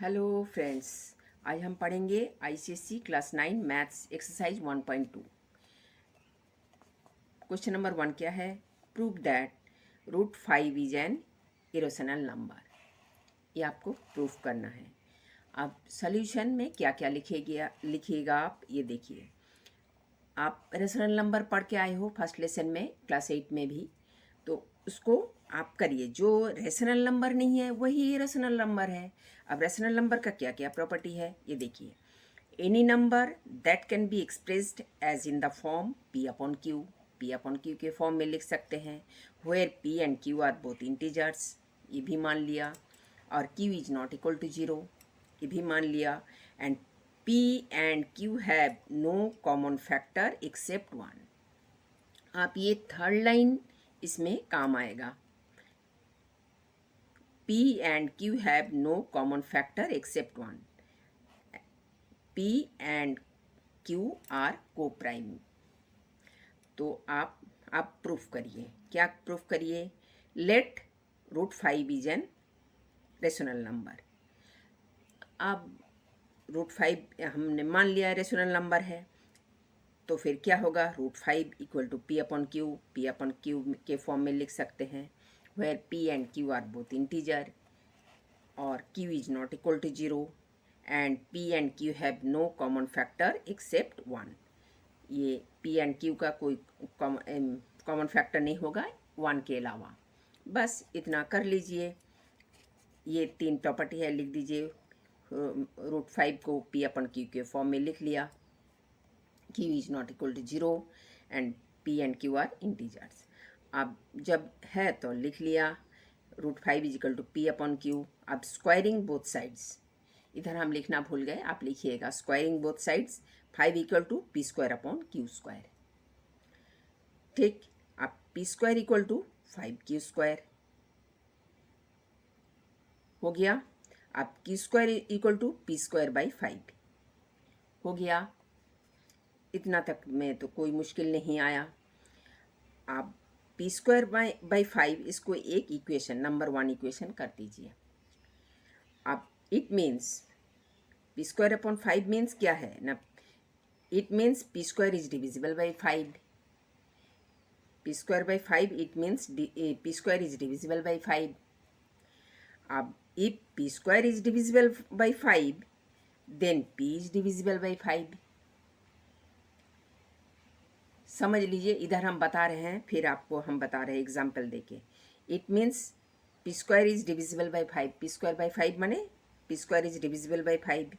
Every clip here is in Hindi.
हेलो फ्रेंड्स, आज हम पढ़ेंगे ICSE class 9 maths exercise 1.2। Question number 1 क्या है? Prove that root 5 is an irrational number. ये आपको प्रूफ करना है। अब सॉल्यूशन में क्या क्या लिखिएगा आप ये देखिए। आप रेशनल नंबर पढ़ के आए हो फर्स्ट लेसन में, क्लास 8 में भी, तो उसको आप करिए। जो रेशनल नंबर नहीं है वही रेशनल नंबर है। अब रेशनल नंबर का क्या क्या प्रॉपर्टी है ये देखिए। Any number that can be expressed as in the form P upon Q. P upon Q के फॉर्म में लिख सकते हैं। Where P and Q are both integers, ये भी मान लिया। और Q is not equal to zero, ये भी मान लिया। And P and Q have no common factor except one। आप ये थर्ड लाइन इसमें काम आएगा। P and Q have no common factor except one। P and Q are co-prime। तो आप प्रूफ करिए। क्या प्रूफ करिए? Let root 5 is an rational number. अब रूट 5 हमने मान लिया रेशनल नंबर है, तो फिर क्या होगा? Root 5 equal to P upon Q. P upon Q के फॉर्म में लिख सकते हैं। Where P and Q are both integer और Q is not equal to zero and P and Q have no common factor except one. ये पी एंड क्यू का कोई कॉमन फैक्टर नहीं होगा वन के अलावा। बस इतना कर लीजिए। ये तीन प्रॉपर्टी है, लिख दीजिए। रूट 5 को पी अपन क्यू के फॉर्म में लिख लिया। Q is not equal to 0 and P and Q are integers। अब जब है तो लिख लिया root 5 is equal to P upon Q. अब स्क्वायरिंग बोथ साइड्स, इधर हम लिखना भूल गए, आप लिखिएगा squaring both sides 5 equal to P square upon Q square. ठीक, अब P square equal to 5 Q square हो गया। अब Q square equal to P square by 5 हो गया। इतना तक में तो कोई मुश्किल नहीं आया। आप पी स्क्वायर बाई 5 इसको एक इक्वेशन, नंबर 1 इक्वेशन कर दीजिए। अब it means P square upon 5 means क्या है ना? It means P square is divisible by 5। P square by 5 it means P square is divisible by 5। अब if P square is divisible by 5 then P is divisible by 5। समझ लीजिए, इधर हम बता रहे हैं, फिर आपको हम बता रहे हैं एग्जाम्पल देके। It means P square is divisible by 5। P square by 5 माने P square is divisible by 5।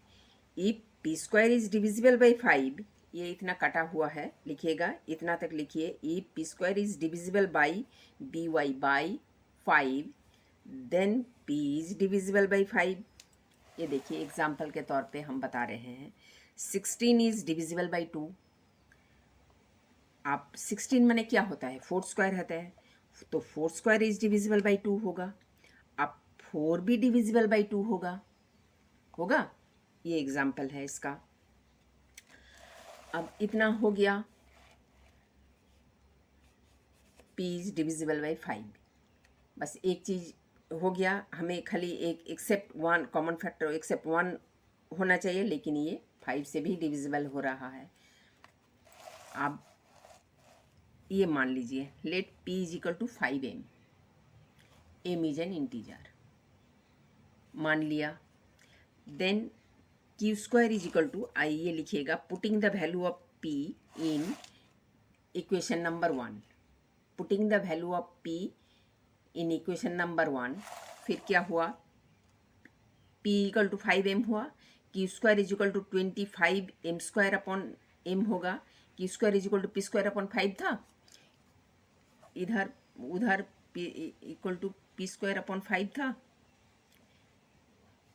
If P square is divisible by 5, ये इतना कटा हुआ है, लिखिएगा इतना तक लिखिए। If P square is divisible by B Y by 5 then P is divisible by 5। ये देखिए एग्जाम्पल के तौर पे हम बता रहे हैं। 16 इज डिविजिबल बाई 2। आप 16 माने क्या होता है? 4 स्क्वायर होता है, तो 4 स्क्वायर इज डिविजिबल बाई 2 होगा। अब 4 भी डिविजिबल बाई 2 होगा। ये एग्जाम्पल है इसका। अब इतना हो गया, p इज डिविजिबल बाई 5। बस एक चीज हो गया, हमें खाली एक except one common factor except one होना चाहिए, लेकिन ये 5 से भी डिविजिबल हो रहा है। अब ये मान लीजिए let p is equal to 5m। m is an integer, मान लिया। Then q square is equal to, आइए लिखिएगा, putting the value of p in equation number 1। Putting the value of p in equation number 1, फिर क्या हुआ? p इक्वल टू 5m हुआ। q square is equal to 25m square upon m होगा। q square is equal to p square upon 5 था, इधर उधर p equal to p square upon 5 था,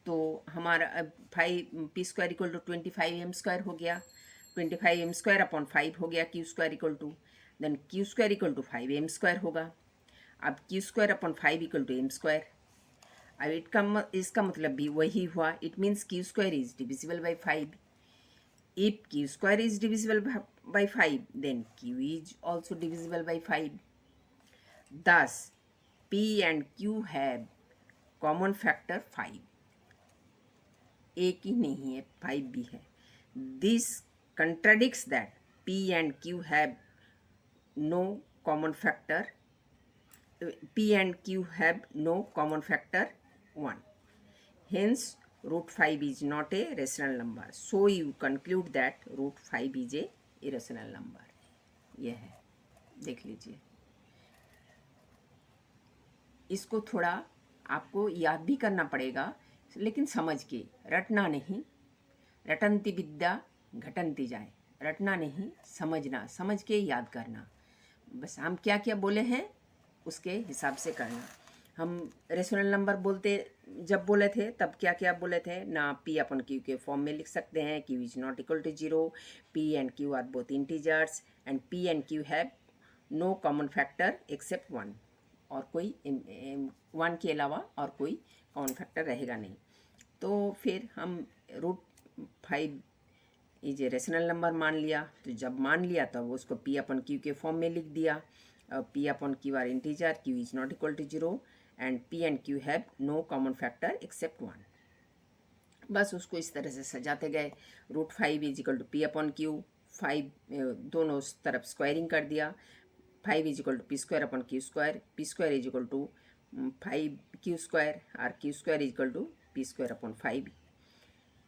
तो हमारा 5 p square equal to 25m square हो गया। 25m स्क्वायर अपॉन 5 हो गया q square equal to, then q square equal to 5m square होगा। अब q square upon 5 equal to m square. अब इसका मतलब भी वही हुआ। It means q square is divisible by 5। If q square is divisible by 5 then q is also divisible by 5। Thus, P and Q have common factor 5। एक ही नहीं है, 5 भी है। This contradicts that P and Q have no common factor. P and Q have no common factor 1. Hence, root 5 is not a rational number. So you conclude that root 5 is a irrational number. यह है, देख लीजिए। इसको थोड़ा आपको याद भी करना पड़ेगा, लेकिन समझ के, रटना नहीं। रटंती विद्या घटंती जाए, रटना नहीं, समझना, समझ के याद करना। बस हम क्या क्या बोले हैं उसके हिसाब से करना। हम रेशनल नंबर जब बोले थे तब क्या क्या बोले थे ना, P अपन Q के फॉर्म में लिख सकते हैं। Q is not equal to 0, P and Q are both integers and P and Q have no common factor except 1, और कोई 1 के अलावा और कोई कॉमन फैक्टर रहेगा नहीं। तो फिर हम root 5 is a rational number मान लिया। तो जब मान लिया तब उसको P अपन Q के फॉर्म में लिख दिया। P upon Q are integer, Q is not equal to 0 and P and Q have no common factor except 1. बस उसको इस तरह से सजाते गए। Root 5 is equal to P upon Q, 5 दोनों तरफ स्क्वायरिंग कर दिया। 5 is equal to P square upon Q square, P square is equal to 5Q square और Q square is equal to P square upon 5।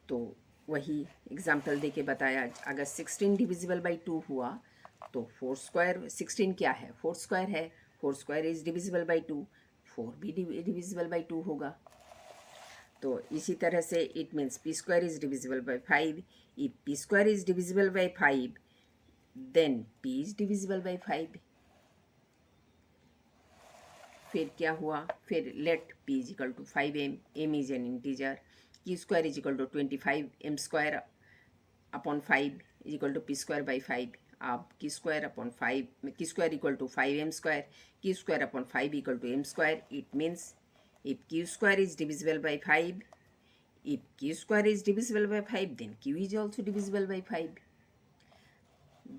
तो वही एग्जाम्पल दे के बताया। अगर 16 डिविजिबल बाई 2 हुआ तो 4 स्क्वायर, 16 क्या है, 4 स्क्वायर है। 4 स्क्वायर इज डिविजिबल बाई 2, 4 भी डिविजिबल बाई 2 होगा। तो इसी तरह से it means P square is divisible by 5। If P square is divisible by 5 then P is divisible by 5। फिर क्या हुआ, फिर let P is equal to 5m, m is an integer. Q square is equal to 25m square upon 5 is equal to P square by 5। आप Q square upon 5, Q square equal to 5m square, Q square upon 5 equal to m square. It means if Q square is divisible by 5, if Q square is divisible by 5, then Q is also divisible by 5.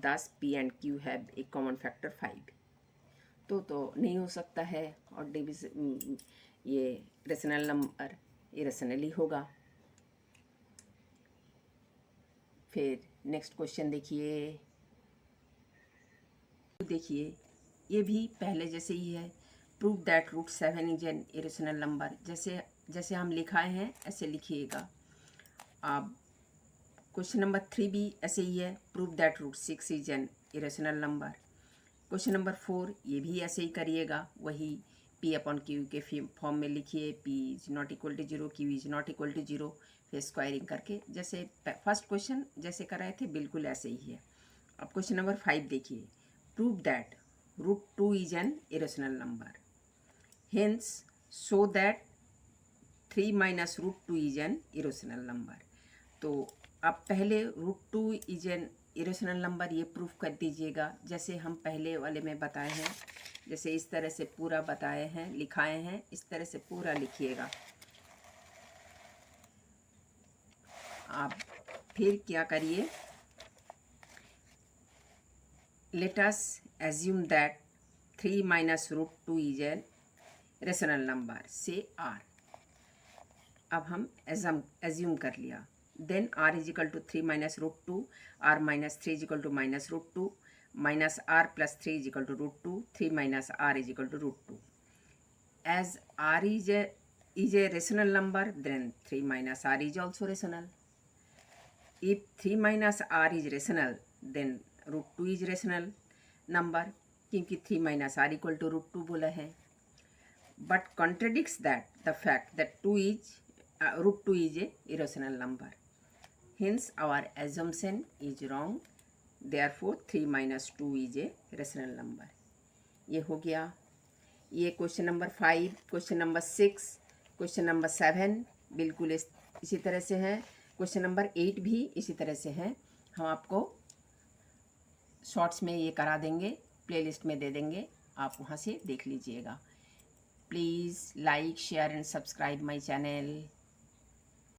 Thus P and Q have a common factor 5. तो नहीं हो सकता है, और ये रेशनल नंबर इरेशनली होगा। फिर नेक्स्ट क्वेश्चन देखिए, ये भी पहले जैसे ही है। Prove that root 7 is an irrational number. जैसे हम लिखाए हैं ऐसे लिखिएगा। अब क्वेश्चन नंबर 3 भी ऐसे ही है। Prove that root 6 is an irrational number. Question number 4 ये भी ऐसे ही करिएगा। वही P अपॉन Q के फॉर्म में लिखिए। P is not equal to 0, Q is not equal to 0, फिर स्क्वायरिंग करके जैसे फर्स्ट क्वेश्चन जैसे कराए थे बिल्कुल ऐसे ही है। अब क्वेश्चन नंबर 5 देखिए। Prove that root 2 is an irrational number. Hence, show that 3 minus root 2 is an irrational number. तो अब पहले root 2 is an irrational number ये प्रूफ कर दीजिएगा, जैसे हम पहले वाले में बताए हैं। जैसे इस तरह से पूरा बताए हैं, लिखाए हैं, इस तरह से पूरा लिखिएगा। आप फिर क्या करिए, let us assume that 3 minus root 2 is an rational number से R। अब हम एज्यूम कर लिया। Then R is equal to 3 minus root 2, R minus 3 is equal to minus root 2, minus R plus 3 is equal to root 2, 3 minus R is equal to root 2। As R is a rational number then 3 minus R is also rational. If 3 minus R is rational then root 2 is rational number, क्योंकि 3 minus R equal to root 2 बोला है। But contradicts that the fact that root 2 is a irrational number. Hence our assumption is wrong. Therefore 3 minus 2 is a rational number. ये हो गया। ये question number 5, question number 6, question number 7 बिल्कुल इसी तरह से है। क्वेश्चन नंबर 8 भी इसी तरह से है। हम आपको शॉर्ट्स में ये करा देंगे, प्लेलिस्ट में दे देंगे, आप वहाँ से देख लीजिएगा। Please like, share and subscribe my channel.